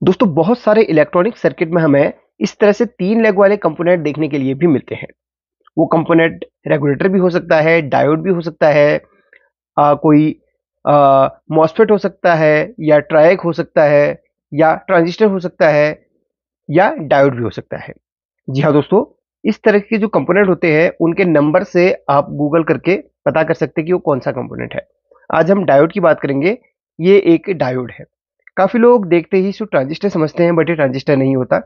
दोस्तों बहुत सारे इलेक्ट्रॉनिक सर्किट में हमें इस तरह से 3 लेग वाले कंपोनेंट देखने के लिए भी मिलते हैं। वो कंपोनेंट रेगुलेटर भी हो सकता है, डायोड भी हो सकता है, कोई मॉसफेट हो सकता है या ट्रायक हो सकता है या ट्रांजिस्टर हो सकता है या डायोड भी हो सकता है। जी हाँ दोस्तों, इस तरह के जो कंपोनेंट होते हैं उनके नंबर से आप गूगल करके पता कर सकते हैं कि वो कौन-सा कंपोनेंट है। आज हम डायोड की बात करेंगे। ये एक डायोड है। काफ़ी लोग देखते ही इसको ट्रांजिस्टर समझते हैं, बट ये ट्रांजिस्टर नहीं होता।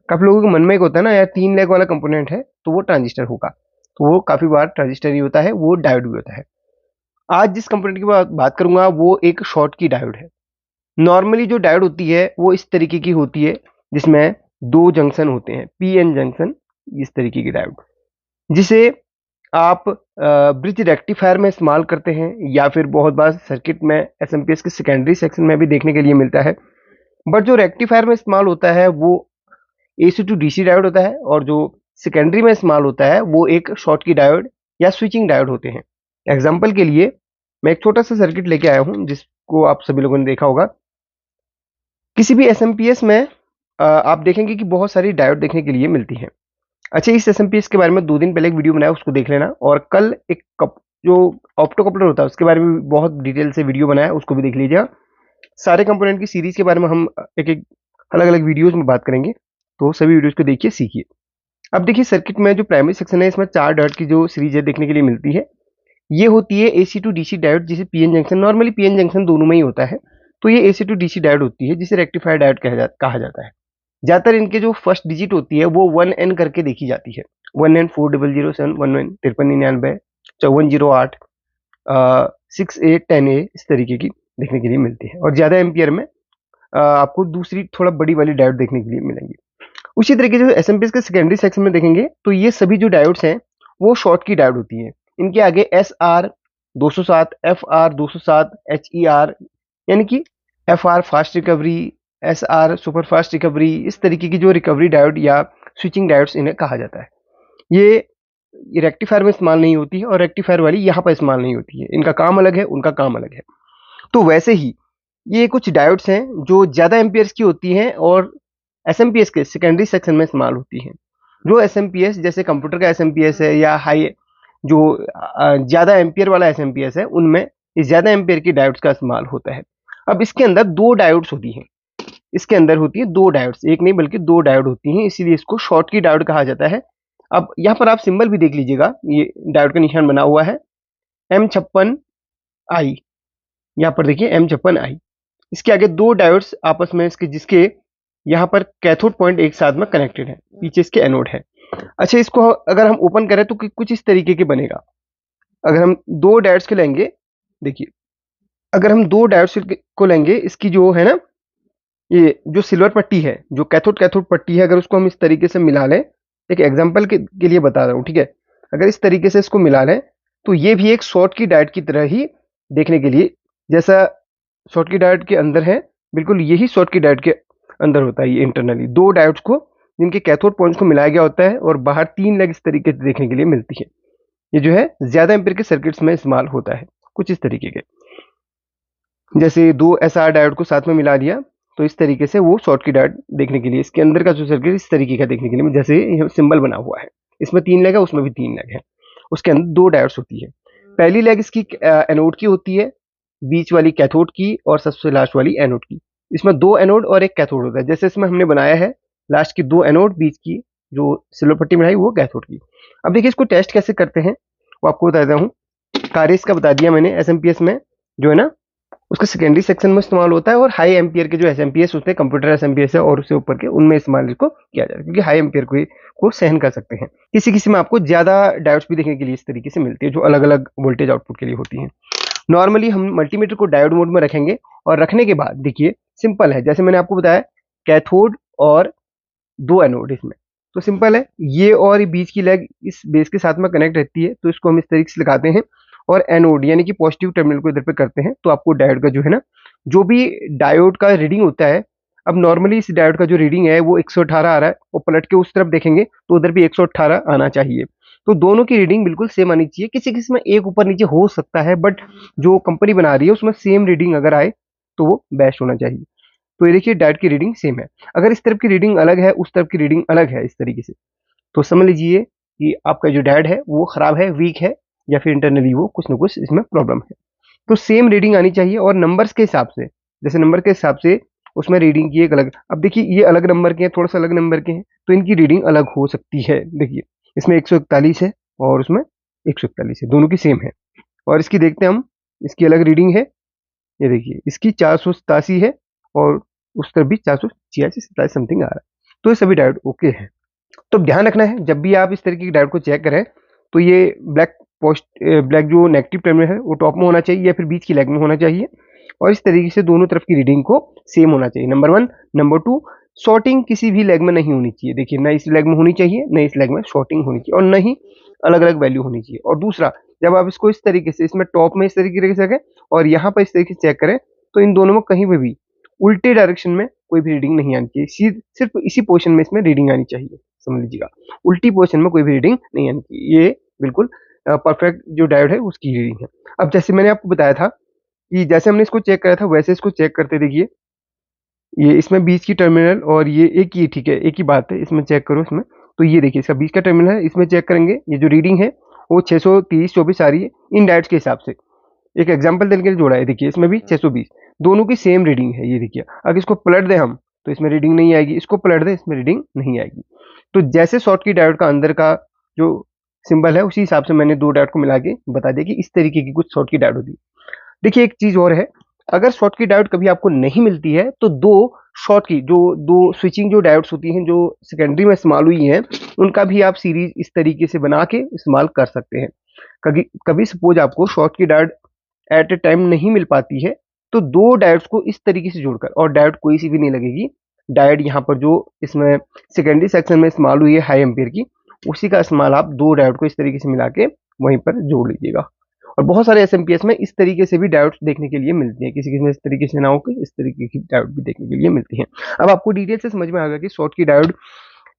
काफ़ी लोगों के मन में एक होता है ना यार, 3 लेग वाला कंपोनेंट है तो वो ट्रांजिस्टर होगा। तो वो काफ़ी बार ट्रांजिस्टर ही होता है, वो डायोड भी होता है। आज जिस कंपोनेंट की बात करूँगा वो एक शॉटकी डायोड है। नॉर्मली जो डायोड होती है वो इस तरीके की होती है, जिसमें 2 जंक्शन होते हैं, पीएन जंक्शन, इस तरीके की डायोड, जिसे आप ब्रिज रेक्टिफायर में इस्तेमाल करते हैं या फिर बहुत बार सर्किट में एसएमपीएस के सेकेंडरी सेक्शन में भी देखने के लिए मिलता है। बट जो रेक्टिफायर में इस्तेमाल होता है वो एसी टू डीसी डायोड होता है, और जो सेकेंडरी में इस्तेमाल होता है वो एक शॉटकी डायोड या स्विचिंग डायोड होते हैं। एग्जाम्पल के लिए मैं एक छोटा सा सर्किट लेके आया हूँ जिसको आप सभी लोगों ने देखा होगा। किसी भी एसएमपीएस में आप देखेंगे कि बहुत सारी डायोड देखने के लिए मिलती हैं। अच्छा, इस एसएमपीएस के बारे में 2 दिन पहले एक वीडियो बनाया, उसको देख लेना। और कल एक कप जो ऑप्टो कपलर होता है उसके बारे में भी बहुत डिटेल से वीडियो बनाया है, उसको भी देख लीजिएगा। सारे कंपोनेंट की सीरीज के बारे में हम एक-एक अलग-अलग वीडियोज़ में बात करेंगे, तो सभी वीडियोज़ को देखिए, सीखिए। अब देखिए सर्किट में जो प्राइमरी सेक्शन है इसमें 4 डायोड की जो सीरीज है देखने के लिए मिलती है। ये होती है एसी टू डीसी डायोड, जिसे PN junction, normally PN junction दोनों में ही होता है। तो ये एसी टू डीसी डायोड होती है जिसे रेक्टिफायर डायोड कहा जाता है। ज़्यादातर इनके जो फर्स्ट डिजिट होती है वो 1N करके देखी जाती है। 1N 4007 11 5399 5408 68 10A, इस तरीके की देखने के लिए मिलती है। और ज़्यादा एम्पियर में आपको दूसरी थोड़ा बड़ी वाली डायोड देखने के लिए मिलेंगी। उसी तरीके से एसएमपीएस के सेकेंडरी सेक्शन में देखेंगे तो ये सभी जो डायोड्स हैं वो शॉर्ट की डायोड होती हैं। इनके आगे SR 207, FR 207, HER यानी कि FR fast recovery, SR super fast recovery, इस तरीके की जो रिकवरी डायोड या स्विचिंग डायोड्स इन्हें कहा जाता है। ये रेक्टिफायर में इस्तेमाल नहीं होती है और रेक्टिफायर वाली यहाँ पर इस्तेमाल नहीं होती है। इनका काम अलग है, उनका काम अलग है। तो वैसे ही ये कुछ डायोड्स हैं जो ज़्यादा एम्पियर्स की होती हैं और एसएमपीएस के सेकेंडरी सेक्शन में इस्तेमाल होती हैं। जो एसएमपीएस जैसे कंप्यूटर का एसएमपीएस है या हाई जो ज़्यादा एम्पियर वाला एसएमपीएस है, उनमें इस ज़्यादा एम्पियर की डायोड्स का इस्तेमाल होता है। अब इसके अंदर 2 डायोड्स होती हैं। इसके अंदर होती है 2 डायोड्स, एक नहीं बल्कि 2 डायोड होती हैं, इसीलिए इसको शॉटकी डायोड कहा जाता है। अब यहाँ पर आप सिंबल भी देख लीजिएगा, ये डायोड का निशान बना हुआ है M56I। यहाँ पर देखिए M56I। इसके आगे 2 डायोड्स आपस में जिसके यहाँ पर कैथोड पॉइंट एक साथ में कनेक्टेड है, पीछे इसके एनोड है। अच्छा, इसको अगर हम ओपन करें तो कुछ इस तरीके के बनेगा। अगर हम 2 डायोड्स के लेंगे, देखिए, अगर हम 2 डायोड्स को लेंगे, इसकी जो है ना, ये जो सिल्वर पट्टी है, जो कैथोड कैथोड पट्टी है, अगर उसको हम इस तरीके से मिला लें, एक एग्जांपल के लिए बता रहा हूँ, ठीक है। अगर इस तरीके से इसको मिला लें तो ये भी एक शॉर्ट की डायोड की तरह ही देखने के लिए, जैसा शॉर्ट की डायोड के अंदर है, बिल्कुल यही शॉर्ट की डायोड के अंदर होता है। ये इंटरनली 2 डायोड्स को, जिनके कैथोड पॉइंट्स को मिलाया गया होता है, और बाहर 3 लेग इस तरीके से देखने के लिए मिलती है। ये जो है ज्यादा एम्पीयर के सर्किट्स में इस्तेमाल होता है, कुछ इस तरीके के। जैसे 2 SR डायोड को साथ में मिला दिया तो इस तरीके से वो शॉर्ट की डायोड देखने के लिए, इसके अंदर का जो सर्किट इस तरीके का देखने के लिए, जैसे ये सिंबल बना हुआ है, इसमें 3 लेग है, उसमें भी 3 लेग है। उसके अंदर 2 डायोड्स होती है। पहली लेग इसकी एनोड की होती है, बीच वाली कैथोड की, और सबसे लास्ट वाली एनोड की। इसमें 2 एनोड और 1 कैथोड होता है, जैसे इसमें हमने बनाया है लास्ट की 2 एनोड, बीच की जो सिल्वर पट्टी बनाई वो कैथोड की। अब देखिए इसको टेस्ट कैसे करते हैं वो आपको बता देता हूँ। कार्य इसका बता दिया मैंने। एसएमपीएस में जो है ना, उसका सेकेंडरी सेक्शन में इस्तेमाल होता है, और हाई एम्पियर के जो एसएमपीएस होते हैं, कंप्यूटर एसएमपीएस है और उससे ऊपर के, उनमें इस्तेमाल इसको किया जाता है, क्योंकि हाई एम्पियर को सहन कर सकते हैं। किसी किसी में आपको ज्यादा डायोड्स भी देखने के लिए इस तरीके से मिलती है, जो अलग अलग वोल्टेज आउटपुट के लिए होती हैं। नॉर्मली हम मल्टीमीटर को डायोड मोड में रखेंगे, और रखने के बाद देखिए सिंपल है, जैसे मैंने आपको बताया, कैथोड और 2 एनोड इसमें, तो सिंपल है। ये और ये बीच की लेग इस बेस के साथ में कनेक्ट रहती है, तो इसको हम इस तरीके से लगाते हैं और एनोड यानी कि पॉजिटिव टर्मिनल को इधर पे करते हैं, तो आपको डायोड का जो है ना, जो भी डायोड का रीडिंग होता है, अब नॉर्मली इस डायोड का जो रीडिंग है वो 118 आ रहा है, और पलट के उस तरफ देखेंगे तो उधर भी 118 आना चाहिए। तो दोनों की रीडिंग बिल्कुल सेम आनी चाहिए। किसी किसी में एक ऊपर नीचे हो सकता है, बट जो कंपनी बना रही है उसमें सेम रीडिंग अगर आए तो वो बेस्ट होना चाहिए। तो ये देखिए डायोड की रीडिंग सेम है। अगर इस तरफ की रीडिंग अलग है, उस तरफ की रीडिंग अलग है इस तरीके से, तो समझ लीजिए कि आपका जो डायोड है वो खराब है, वीक है, या फिर इंटरनली वो कुछ ना कुछ इसमें प्रॉब्लम है। तो सेम रीडिंग आनी चाहिए और नंबर्स के हिसाब से, जैसे नंबर के हिसाब से उसमें रीडिंग की एक अलग, अब देखिए ये अलग नंबर के हैं, थोड़ा सा अलग नंबर के हैं, तो इनकी रीडिंग अलग हो सकती है। देखिए इसमें 141 है और उसमें 141 है, दोनों की सेम है। और इसकी देखते हैं हम, इसकी अलग रीडिंग है, ये देखिए इसकी 487 है और उस तरफ भी 486 27 समथिंग आ रहा है। तो ये सभी डायोड ओके है। तो ध्यान रखना है जब भी आप इस तरीके की डायोड को चेक करें, तो ये ब्लैक पोस्ट ब्लैक जो नेगेटिव टर्मिनल है वो टॉप में होना चाहिए या फिर बीच की लेग में होना चाहिए, और इस तरीके से दोनों तरफ की रीडिंग को सेम होना चाहिए, number one. Number two, shorting किसी भी लेग में नहीं होनी चाहिए। देखिए न इस लेग में होनी चाहिए, न इस लेग में शॉर्टिंग होनी चाहिए, और न ही अलग अलग वैल्यू होनी चाहिए। और दूसरा, जब आप इसको इस तरीके से, इसमें टॉप में इस तरीके से रखें और यहाँ पर इस तरीके से चेक करें, तो इन दोनों में कहीं पर भी उल्टे डायरेक्शन में कोई भी रीडिंग नहीं आनी चाहिए, सिर्फ इसी पोर्शन में इसमें रीडिंग आनी चाहिए, समझ लीजिएगा। उल्टी पोर्शन में कोई भी रीडिंग नहीं आनी चाहिए, ये बिल्कुल परफेक्ट जो डायोड है उसकी रीडिंग है। अब जैसे मैंने आपको बताया था कि जैसे हमने इसको चेक करा था वैसे इसको चेक करते, देखिए ये इसमें बीच की टर्मिनल और ये एक ही, ठीक है, एक ही बात है, इसमें चेक करो इसमें। तो ये देखिए इसका बीच का टर्मिनल है, इसमें चेक करेंगे, ये जो रीडिंग है वो 630 24 आ रही है इन डायोड्स के हिसाब से। एक एग्जांपल देने के लिए जोड़ा है, देखिए इसमें भी 620, दोनों की सेम रीडिंग है। ये देखिए अगर इसको पलट दें हम तो इसमें रीडिंग नहीं आएगी, इसको पलट दें इसमें रीडिंग नहीं आएगी। तो जैसे शॉर्ट की डायोड का अंदर का जो सिंबल है उसी हिसाब से मैंने दो डायोड को मिला के बता दिया कि इस तरीके की कुछ शॉर्ट की डायोड होती है। देखिए एक चीज और है, अगर शॉर्ट की डायोड कभी आपको नहीं मिलती है तो दो शॉर्ट की जो दो स्विचिंग जो डायोड्स होती हैं जो सेकेंडरी में इस्तेमाल हुई हैं, उनका भी आप सीरीज इस तरीके से बना के इस्तेमाल कर सकते हैं। कभी कभी सपोज आपको शॉर्ट की डायोड एट ए टाइम नहीं मिल पाती है, तो दो डायोड्स को इस तरीके से जोड़कर, और डायोड कोई सी भी नहीं लगेगी, डायोड यहाँ पर जो इसमें सेकेंडरी सेक्शन में इस्तेमाल हुई है हाई एम्पियर की, उसी का इस्तेमाल आप दो डायोड को इस तरीके से मिला के वहीं पर जोड़ लीजिएगा। और बहुत सारे एसएमपीएस में इस तरीके से भी डायोड देखने के लिए मिलती हैं, किसी किसी में इस तरीके से ना होकर इस तरीके की डायोड भी देखने के लिए मिलती हैं। अब आपको डिटेल से समझ में आ गया कि शॉर्ट की डायोड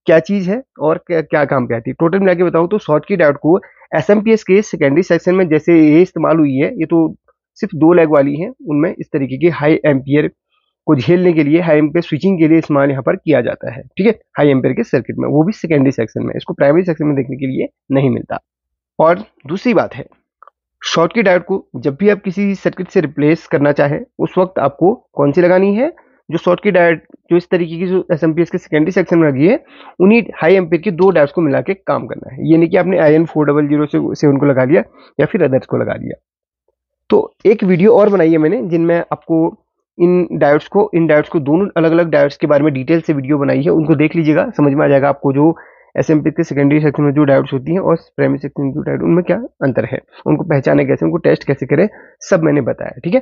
क्या चीज है और क्या क्या काम पे आती है। टोटल मिला के बताऊं तो शॉर्ट की डायोड को एसएमपीएस के सेकेंडरी सेक्शन में जैसे ये इस्तेमाल हुई है, ये तो सिर्फ दो लेग वाली है, उनमें इस तरीके की हाई एम्पियर को झेलने के लिए, हाई एम्पियर स्विचिंग के लिए इस्तेमाल यहाँ पर किया जाता है, ठीक है, हाई एम्पियर के सर्किट में, वो भी सेकेंडरी सेक्शन में, इसको प्राइमरी सेक्शन में देखने के लिए नहीं मिलता। और दूसरी बात है, शॉर्ट की डायोड को जब भी आप किसी सर्किट से रिप्लेस करना चाहें उस वक्त आपको कौन सी लगानी है, जो शॉर्ट की डायोड जो इस तरीके की जो एसएमपीएस के सेकेंडरी सेक्शन में लगी है, उन्हीं हाई एम्पियर की दो डायोड्स को मिला के काम करना है। ये नहीं कि आपने IN 400 से उनको लगा लिया या फिर अदर्स को लगा लिया। तो एक वीडियो और बनाई है मैंने जिनमें आपको इन डायोड्स को दोनों अलग अलग डायोड्स के बारे में डिटेल से वीडियो बनाई है, उनको देख लीजिएगा, समझ में आ जाएगा आपको जो एसएमपी के सेकेंडरी सेक्शन में जो डायोड्स होती हैं और प्राइमरी सेक्शन में जो डायोड, उनमें क्या अंतर है, उनको पहचाने कैसे, उनको टेस्ट कैसे करें, सब मैंने बताया, ठीक है।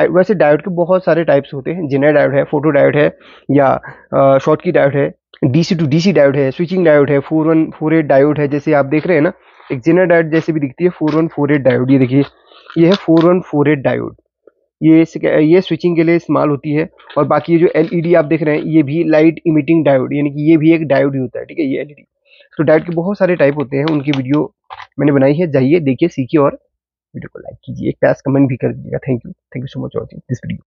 वैसे डायोड के बहुत सारे टाइप्स होते हैं, जेनर डायोड है, फोटो डायोड है, या शॉर्ट की डायोड है, DC टू DC डायोड है, स्विचिंग डायोड है, 4148 डायोड है, जैसे आप देख रहे हैं ना, एक जेनर डायोड जैसे भी दिखती है 4148 डायोड, ये देखिए ये है 4148 डायोड, ये स्विचिंग के लिए इस्तेमाल होती है। और बाकी ये जो LED आप देख रहे हैं ये भी लाइट इमिटिंग डायोड, यानी कि ये भी एक डायोड ही होता है, ठीक है, ये LED। तो डायोड के बहुत सारे टाइप होते हैं, उनकी वीडियो मैंने बनाई है, जाइए देखिए, सीखिए और वीडियो को लाइक कीजिए, एक प्यास कमेंट भी कर दीजिएगा। Thank you so much watching this video.